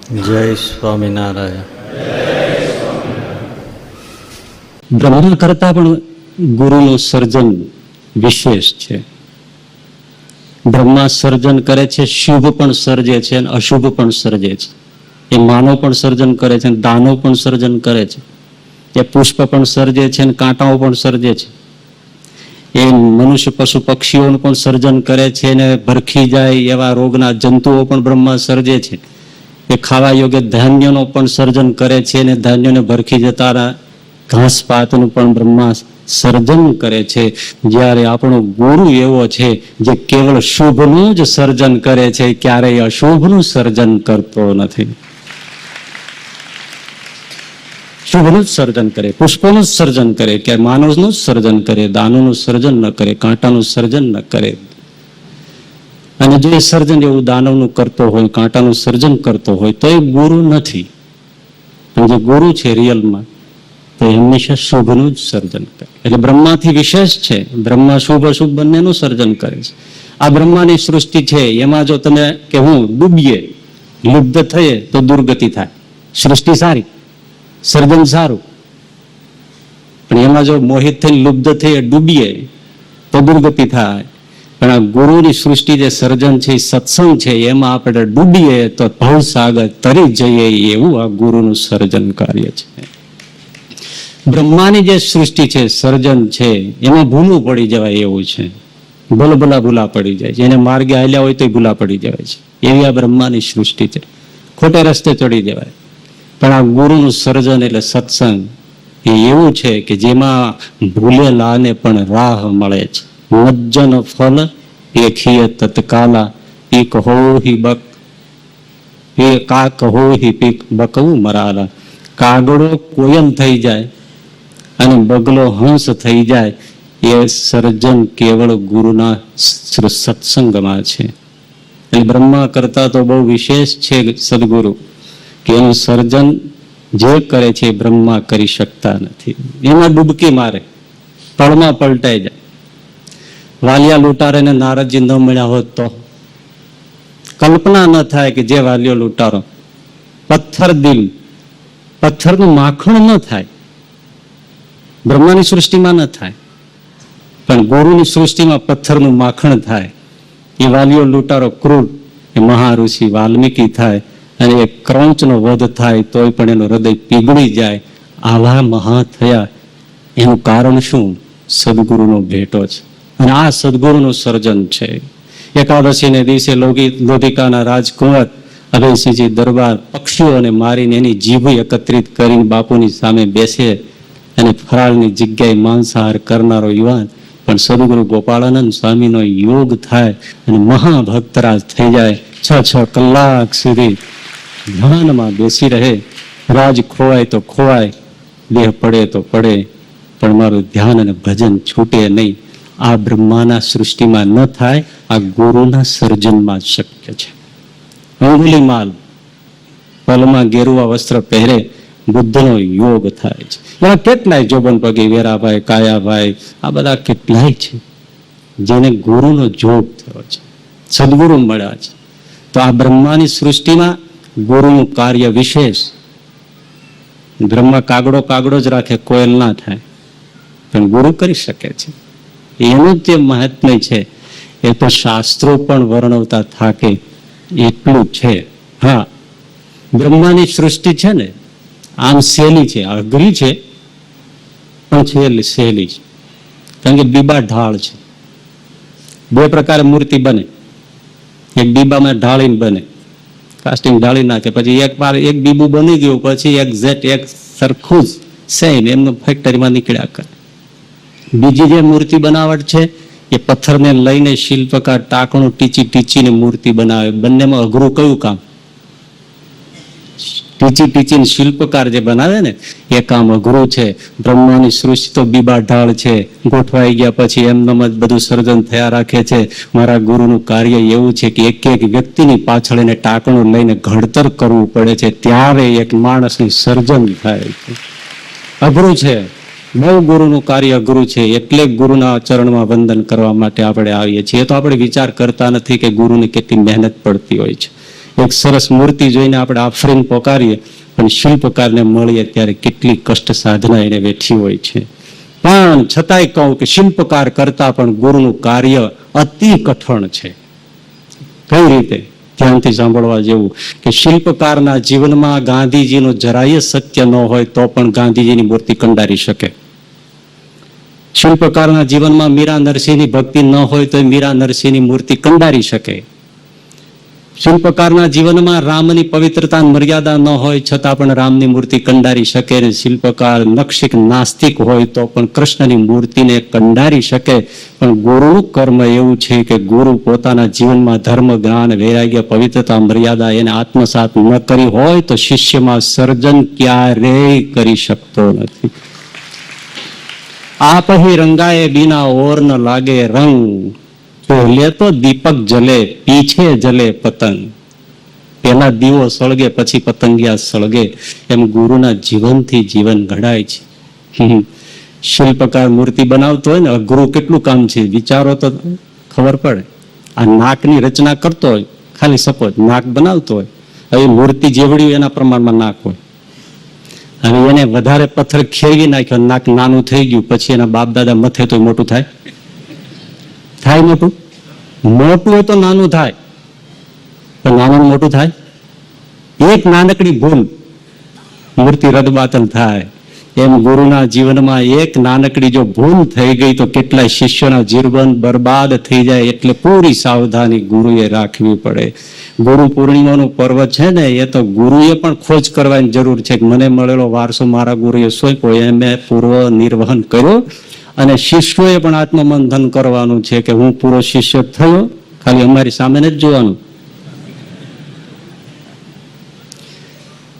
જય સ્વામિનારાયણ. બ્રહ્મા કરતા પણ ગુરુનું સર્જન વિશેષ છે. બ્રહ્મા સર્જન કરે છે, શુભ પણ સર્જે છે અને અશુભ પણ સર્જે છે. એ માનવ પણ સર્જન કરે છે, દાનવ પણ સર્જન કરે છે. એ પુષ્પ પણ સર્જે છે અને કાંટાઓ પણ સર્જે છે. એ મનુષ્ય પશુ પક્ષીઓનું પણ સર્જન કરે છે અને ભરખી જાય એવા રોગના જંતુઓ પણ બ્રહ્મા સર્જે છે. એ ખાવા યોગ્ય ધાન્યનો પણ સર્જન કરે છે અને ધાન્યને ભરખી જતા ઘાસ પાતનું પણ બ્રહ્મા સર્જન કરે છે. જ્યારે આપણો ગુરુ એવો છે જે કેવળ શુભનું જ સર્જન કરે છે, ક્યારેય અશુભનું સર્જન કરતો નથી. શુભનું જ સર્જન કરે, પુષ્પોનું જ સર્જન કરે, કે માનવનું જ સર્જન કરે, દાનોનું સર્જન ન કરે, કાંટાનું સર્જન ન કરે. અને જો એ સર્જન એવું દાનવનું કરતો હોય, કાંટાનું સર્જન કરતો હોય, તો એ ગુરુ નથી. પણ જે ગુરુ છે રિયલમાં, તો હંમેશા શુભનું જ સર્જન કરે. એટલે બ્રહ્માથી વિશેષ છે. બ્રહ્મા શુભ અશુભ બંનેનું સર્જન કરે છે. આ બ્રહ્માની સૃષ્ટિ છે, એમાં જો તમે કે હું ડૂબીએ, લુપ્ત થઈએ તો દુર્ગતિ થાય. સૃષ્ટિ સારી, સર્જન સારું, પણ એમાં જો મોહિત થઈને લુપ્ત થઈએ, ડૂબીએ તો દુર્ગતિ થાય. પણ આ ગુરુની સૃષ્ટિ જે સર્જન છે, સત્સંગ છે, એમાં આપણે ડૂબીએ તો ભવસાગર તરી જઈએ, એવું આ ગુરુનું સર્જન કાર્ય છે. બ્રહ્માની જે સૃષ્ટિ છે, સર્જન છે, એમાં ભૂલું પડી જવાય એવું છે. ભૂલા પડી જાય છે. એને માર્ગે હાલ્યા હોય તો ભૂલા પડી જવાય છે. એવી આ બ્રહ્માની સૃષ્ટિ છે. ખોટે રસ્તે ચડી જવાય. પણ આ ગુરુનું સર્જન એટલે સત્સંગ એ એવું છે કે જેમાં ભૂલેલાને પણ રાહ મળે છે. મજ્જન ફલ એખીય તત્કાલા પીક હો હિ બક એ કાક હો હિ પીક બકવું મરાલા. કાગડો કોયલ થઈ જાય અને બગલો હંસ થઈ જાય, એ સર્જન કેવળ ગુરુના સત્સંગમાં છે. એટલે બ્રહ્મા કરતા તો બહુ વિશેષ છે સદગુરુ, કે એનું સર્જન જે કરે છે એ બ્રહ્મા કરી શકતા નથી. એમાં ડૂબકી મારે, પળમાં પલટાઈ જાય. વાલિયા લૂંટારે ને નારદજી ન મળ્યા હોત તો કલ્પના ન થાય કે જે વાલિયો લૂંટારો, પથ્થર દિલ, પથ્થરનું માખણ ન થાય. બ્રહ્માની સૃષ્ટિમાં ન થાય, પણ ગુરુની સૃષ્ટિમાં પથ્થરનું માખણ થાય. એ વાલિયો લૂંટારો ક્રૂર, એ મહાઋષિ વાલ્મીકી થાય અને એ ક્રૌંચનો વધ થાય તોય પણ એનું હૃદય પીગળી જાય. આવા મહા થયા. એનું કારણ શું? સદગુરુનો ભેટો છે. અને આ સદગુરુનું સર્જન છે. એકાદશીને દિવસે લોધિકાના રાજકુંવર અભયસિંહજી દરબાર પક્ષીઓને મારીને એની જીભ એકત્રિત કરીને બાપુની સામે બેસે અને ફરાળની જગ્યાએ માંસાહાર કરનારો યુવાન પણ સદગુરુ ગોપાળાનંદ સ્વામીનો યોગ થાય અને મહાભક્તરાજ થઈ જાય. 6 કલાક સુધી ધ્યાનમાં બેસી રહે. રાજ ખોવાય તો ખોવાય, દેહ પડે તો પડે, પણ મારું ધ્યાન અને ભજન છૂટે નહીં. આ બ્રહ્માના સૃષ્ટિમાં ન થાય, આ ગુરુના સર્જનમાં શક્ય છે. અંગુલીમાલ પલમાં ગેરુવા વસ્ત્ર પહેરે, બુદ્ધનો યોગ થાય છે. એવા કેટલાય જોબન પગી, વેરાભાઈ, કાયાભાઈ, આ બધા કેટલાય છે જેને ગુરુનો જોગ થયો છે, સદગુરુ મળ્યા છે. તો આ બ્રહ્માની સૃષ્ટિમાં ગુરુનું કાર્ય વિશેષ. બ્રહ્મા કાગડો જ રાખે, કોયલ ના થાય, પણ ગુરુ કરી શકે છે. એનું જે મહાત્મ્ય છે એ તો શાસ્ત્રો પણ વર્ણવતા થાકે એટલું છે. હા, બ્રહ્માની સૃષ્ટિ છે ને આમ સહેલી છે, અઘરી છે, પણ સહેલી છે. કારણ કે બીબા ઢાળ છે. 2 પ્રકારે મૂર્તિ બને. એક બીબામાં ઢાળીને બને, કાસ્ટિંગ ઢાળી નાખે, પછી એક બીબું બની ગયું, પછી એક સરખું જ સેમ એમનું ફેક્ટરીમાં નીકળ્યા કરે. બીજી જે મૂર્તિ બનાવટ છે એ પથ્થરને લઈને શિલ્પકાર ટાંકણું ટીચીને મૂર્તિ બનાવે. બંનેમાં અઘરું કયું કામ? ટીચીને શિલ્પકાર જે બનાવે ને એ કામ અઘરું છે. બ્રહ્માની સૃષ્ટિ તો બીબા ઢાળ છે, ગોઠવાઈ ગયા પછી એમનેમ જ બધું સર્જન થયા રાખે છે. મારા ગુરુનું કાર્ય એવું છે કે એક વ્યક્તિની પાછળ એને ટાંકણું લઈને ઘડતર કરવું પડે છે, ત્યારે એક માણસનું સર્જન થાય છે. અઘરું છે, બહુ ગુરુનું કાર્ય અઘરું છે. એટલે ગુરુના ચરણમાં વંદન કરવા માટે આપણે આવીએ છીએ. તો આપણે વિચાર કરતા નથી કે ગુરુની કેટલી મહેનત પડતી હોય છે. એક સરસ મૂર્તિ જોઈને આપણે આફરીન પોકારીએ, પણ શિલ્પકારને મળીએ ત્યારે કેટલી કષ્ટ સાધના એને વેઠી હોય છે. પણ છતાંય કહું કે શિલ્પકાર કરતા પણ ગુરુનું કાર્ય અતિ કઠણ છે. કઈ રીતે? ધ્યાનથી સાંભળવા જેવું કે શિલ્પકારના જીવનમાં ગાંધીજીનું જરાય સત્ય ન હોય તો પણ ગાંધીજીની મૂર્તિ કંડારી શકે. શિલ્પકારના જીવનમાં મીરા નરસિંહની ભક્તિ ન હોય તો મીરા નરસિંહની મૂર્તિ કંડારી શકે. શિલ્પકારના જીવનમાં રામની પવિત્રતા મર્યાદા ન હોય છતાં પણ રામની મૂર્તિ કંડારી શકે. ને શિલ્પકાર નક્ષિક નાસ્તિક હોય તો પણ કૃષ્ણની મૂર્તિને કંડારી શકે. પણ ગુરુનું કર્મ એવું છે કે ગુરુ પોતાના જીવનમાં ધર્મ, જ્ઞાન, વૈરાગ્ય, પવિત્રતા, મર્યાદા એને આત્મસાત ન કરી હોય તો શિષ્યમાં સર્જન ક્યારેય કરી શકતો નથી. આપ હી રંગાએ બિના ઓર ન લાગે રંગ, પહેલે તો દીપક જલે પીછે જલે પતંગ. પેલા દીવો સળગે પછી પતંગિયા સળગે. એમ ગુરુના જીવનથી જીવન ઘડાય છે. શિલ્પકાર મૂર્તિ બનાવતો હોય ને, ગુરુ કેટલું કામ છે વિચારો તો ખબર પડે. આ નાકની રચના કરતો હોય, ખાલી સપોઝ નાક બનાવતો હોય, હવે મૂર્તિ જેવડી એના પ્રમાણમાં નાક હોય. અને એને વધારે પથ્થર ખેરવી નાખ્યો, નાક નાનું થઈ ગયું, પછી એના બાપ દાદા મથે તો મોટું થાય? થાય મોટું? મોટું હોય તો નાનું થાય, પણ નાનું મોટું થાય? એક નાનકડી ભૂલ મૂર્તિ રદબાતલ થાય. એમ ગુરુના જીવનમાં એક નાનકડી જો ભૂલ થઈ ગઈ તો કેટલાય શિષ્યોના જીવન બરબાદ થઈ જાય. એટલે પૂરી સાવધાની ગુરુએ રાખવી પડે. ગુરુ પૂર્ણિમાનું પર્વ છે ને, એ તો ગુરુએ પણ ખોજ કરવાની જરૂર છે કે મને મળેલો વારસો મારા ગુરુએ સોંપ્યો, એ મેં પૂર્વ નિર્વહન કર્યો. અને શિષ્યોએ પણ આત્મમંથન કરવાનું છે કે હું પૂરો શિષ્ય થયો, ખાલી અમારી સામે જ જોવાનું.